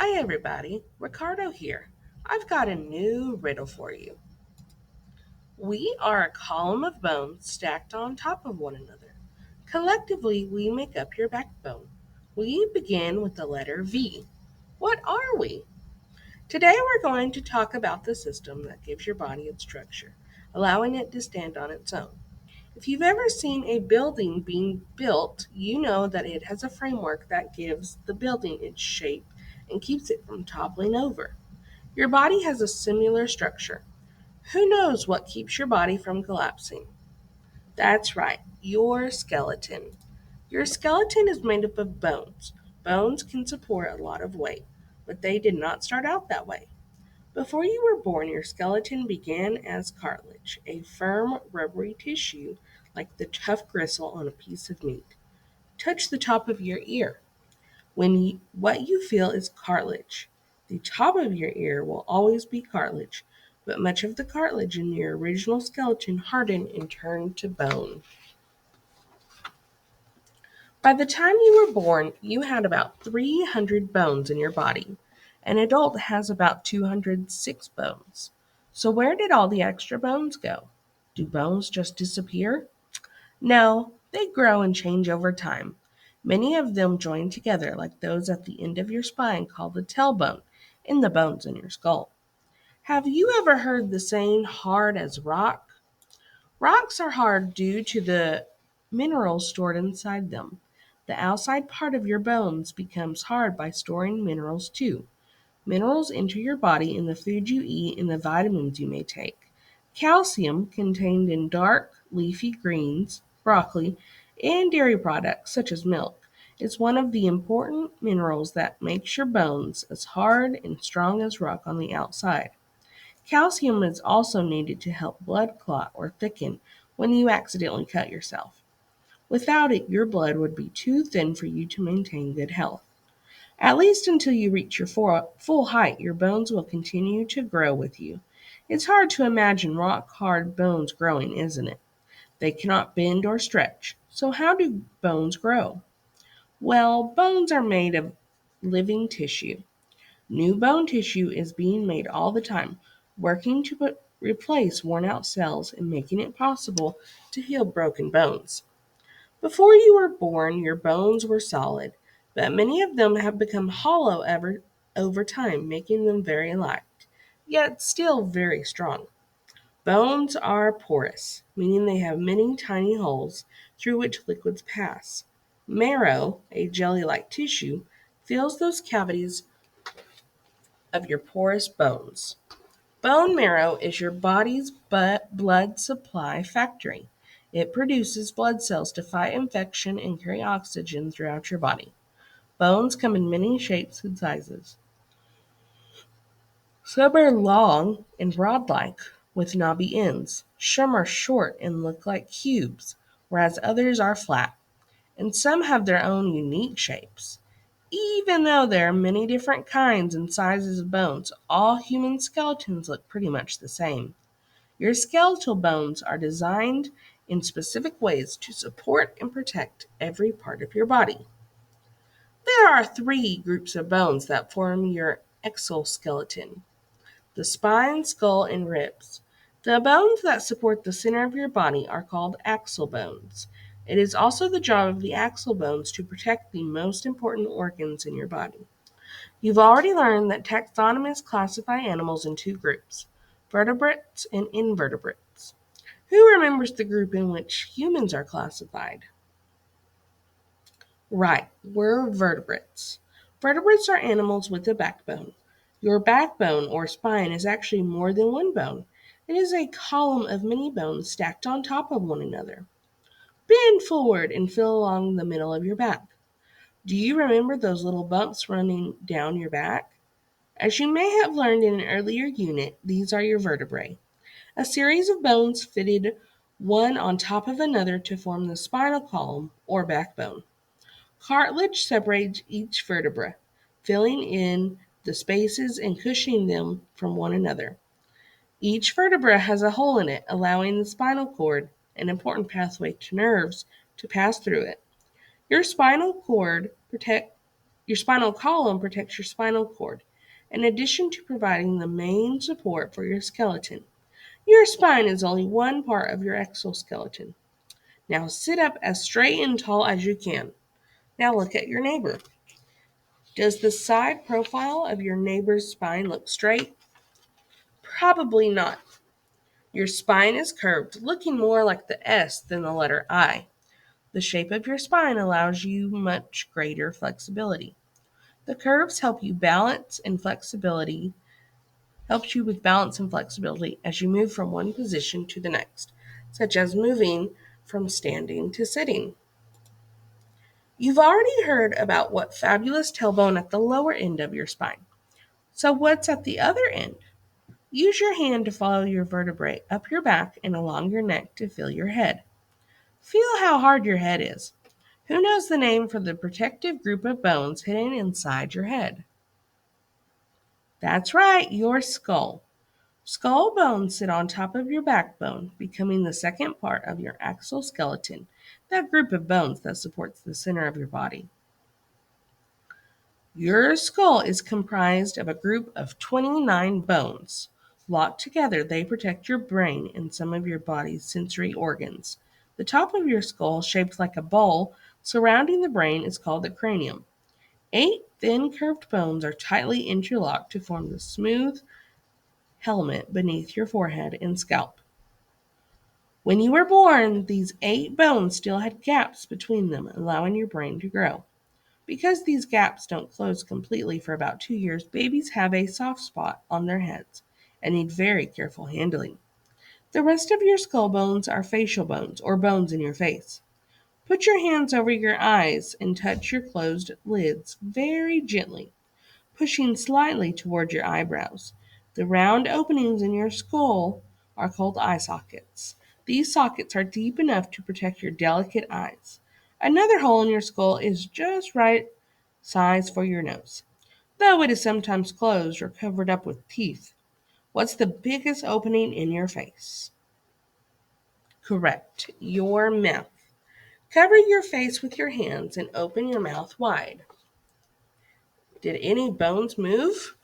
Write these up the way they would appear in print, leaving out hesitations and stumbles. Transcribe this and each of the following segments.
Hi everybody, Ricardo here. I've got a new riddle for you. We are a column of bones stacked on top of one another. Collectively, we make up your backbone. We begin with the letter V. What are we? Today we're going to talk about the system that gives your body its structure, allowing it to stand on its own. If you've ever seen a building being built, you know that it has a framework that gives the building its shape and keeps it from toppling over. Your body has a similar structure. Who knows what keeps your body from collapsing? That's right, your skeleton. Your skeleton is made up of bones. Bones can support a lot of weight, but they did not start out that way. Before you were born, your skeleton began as cartilage, a firm, rubbery tissue like the tough gristle on a piece of meat. Touch the top of your ear. What you feel is cartilage. The top of your ear will always be cartilage, but much of the cartilage in your original skeleton hardened and turned to bone. By the time you were born, you had about 300 bones in your body. An adult has about 206 bones. So, where did all the extra bones go? Do bones just disappear? No, they grow and change over time. Many of them join together, like those at the end of your spine called the tailbone, in the bones in your skull. Have you ever heard the saying hard as rock? Rocks are hard due to the minerals stored inside them. The outside part of your bones becomes hard by storing minerals too. Minerals enter your body in the food you eat and the vitamins you may take. Calcium, contained in dark, leafy greens, broccoli, and dairy products such as milk, is one of the important minerals that makes your bones as hard and strong as rock on the outside. Calcium is also needed to help blood clot or thicken when you accidentally cut yourself. Without it, your blood would be too thin for you to maintain good health. At least until you reach your full height, your bones will continue to grow with you. It's hard to imagine rock hard bones growing, isn't it? They cannot bend or stretch. So, how do bones grow? Well, bones are made of living tissue. New bone tissue is being made all the time, working to replace worn out cells and making it possible to heal broken bones. Before you were born, your bones were solid, but many of them have become hollow over time, making them very light, yet still very strong. Bones are porous, meaning they have many tiny holes through which liquids pass. Marrow, a jelly like tissue, fills those cavities of your porous bones. Bone marrow is your body's blood supply factory. It produces blood cells to fight infection and carry oxygen throughout your body. Bones come in many shapes and sizes. Some are long and broad-like, with knobby ends. Some are short and look like cubes, whereas others are flat. And some have their own unique shapes. Even though there are many different kinds and sizes of bones, all human skeletons look pretty much the same. Your skeletal bones are designed in specific ways to support and protect every part of your body. There are three groups of bones that form your exoskeleton: the spine, skull, and ribs. The bones that support the center of your body are called axial bones. It is also the job of the axial bones to protect the most important organs in your body. You've already learned that taxonomists classify animals in two groups: vertebrates and invertebrates. Who remembers the group in which humans are classified? Right, we're vertebrates. Vertebrates are animals with a backbone. Your backbone or spine is actually more than one bone. It is a column of many bones stacked on top of one another. Bend forward and feel along the middle of your back. Do you remember those little bumps running down your back? As you may have learned in an earlier unit, these are your vertebrae, a series of bones fitted one on top of another to form the spinal column or backbone. Cartilage separates each vertebra, filling in the spaces and cushioning them from one another. Each vertebra has a hole in it, allowing the spinal cord, an important pathway to nerves, to pass through it. Your spinal cord Your spinal column protects your spinal cord, in addition to providing the main support for your skeleton. Your spine is only one part of your exoskeleton. Now sit up as straight and tall as you can. Now look at your neighbor. Does the side profile of your neighbor's spine look straight? Probably not. Your spine is curved, looking more like the S than the letter I. The shape of your spine allows you much greater flexibility. The curves helps you with balance and flexibility as you move from one position to the next, such as moving from standing to sitting. You've already heard about what fabulous tailbone at the lower end of your spine. So what's at the other end? Use your hand to follow your vertebrae up your back and along your neck to feel your head. Feel how hard your head is. Who knows the name for the protective group of bones hidden inside your head? That's right, your skull. Skull bones sit on top of your backbone, becoming the second part of your axial skeleton, that group of bones that supports the center of your body. Your skull is comprised of a group of 29 bones. Locked together, they protect your brain and some of your body's sensory organs. The top of your skull, shaped like a bowl surrounding the brain, is called the cranium. 8 thin curved bones are tightly interlocked to form the smooth helmet beneath your forehead and scalp. When you were born, these 8 bones still had gaps between them, allowing your brain to grow. Because these gaps don't close completely for about 2 years, babies have a soft spot on their heads and need very careful handling. The rest of your skull bones are facial bones, or bones in your face. Put your hands over your eyes and touch your closed lids very gently, pushing slightly toward your eyebrows. The round openings in your skull are called eye sockets. These sockets are deep enough to protect your delicate eyes. Another hole in your skull is just right size for your nose, though it is sometimes closed or covered up with teeth. What's the biggest opening in your face? Correct, your mouth. Cover your face with your hands and open your mouth wide. Did any bones move?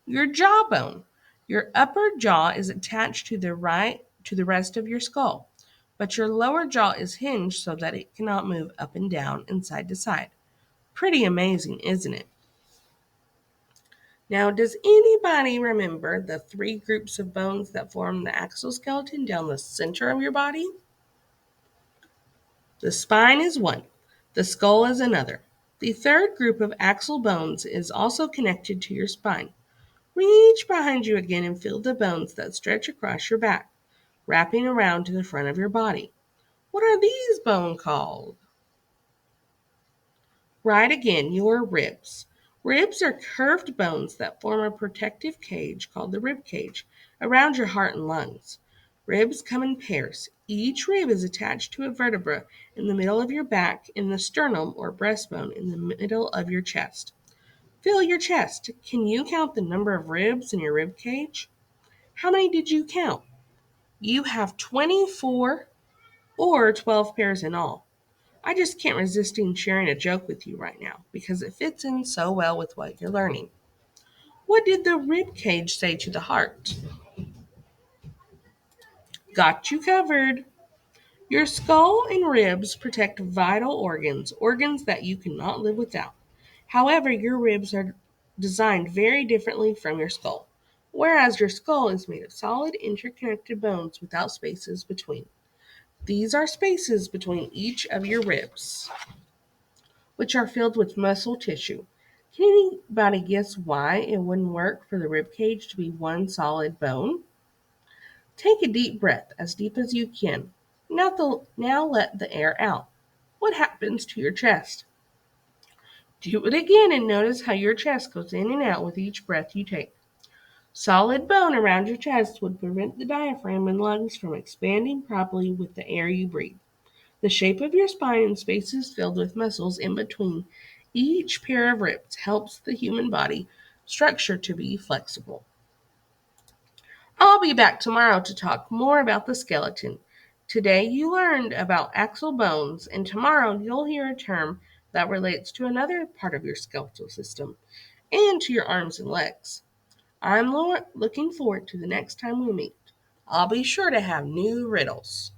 Your jawbone. Your upper jaw is attached to the rest of your skull, but your lower jaw is hinged so that it cannot move up and down and side to side. Pretty amazing, isn't it? Now, does anybody remember the 3 groups of bones that form the axial skeleton down the center of your body? The spine is one. The skull is another. The third group of axial bones is also connected to your spine. Reach behind you again and feel the bones that stretch across your back, wrapping around to the front of your body. What are these bones called? Right again, your ribs. Ribs are curved bones that form a protective cage called the rib cage around your heart and lungs. Ribs come in pairs. Each rib is attached to a vertebra in the middle of your back and the sternum or breastbone in the middle of your chest. Feel your chest. Can you count the number of ribs in your rib cage? How many did you count? You have 24 or 12 pairs in all. I just can't resist sharing a joke with you right now because it fits in so well with what you're learning. What did the rib cage say to the heart? Got you covered. Your skull and ribs protect vital organs, organs that you cannot live without. However, your ribs are designed very differently from your skull, whereas your skull is made of solid interconnected bones without spaces between. These are spaces between each of your ribs, which are filled with muscle tissue. Can anybody guess why it wouldn't work for the rib cage to be one solid bone? Take a deep breath, as deep as you can. Now let the air out. What happens to your chest? Do it again and notice how your chest goes in and out with each breath you take. Solid bone around your chest would prevent the diaphragm and lungs from expanding properly with the air you breathe. The shape of your spine and spaces filled with muscles in between each pair of ribs helps the human body structure to be flexible. I'll be back tomorrow to talk more about the skeleton. Today you learned about axial bones, and tomorrow you'll hear a term that relates to another part of your skeletal system and to your arms and legs. I'm looking forward to the next time we meet. I'll be sure to have new riddles.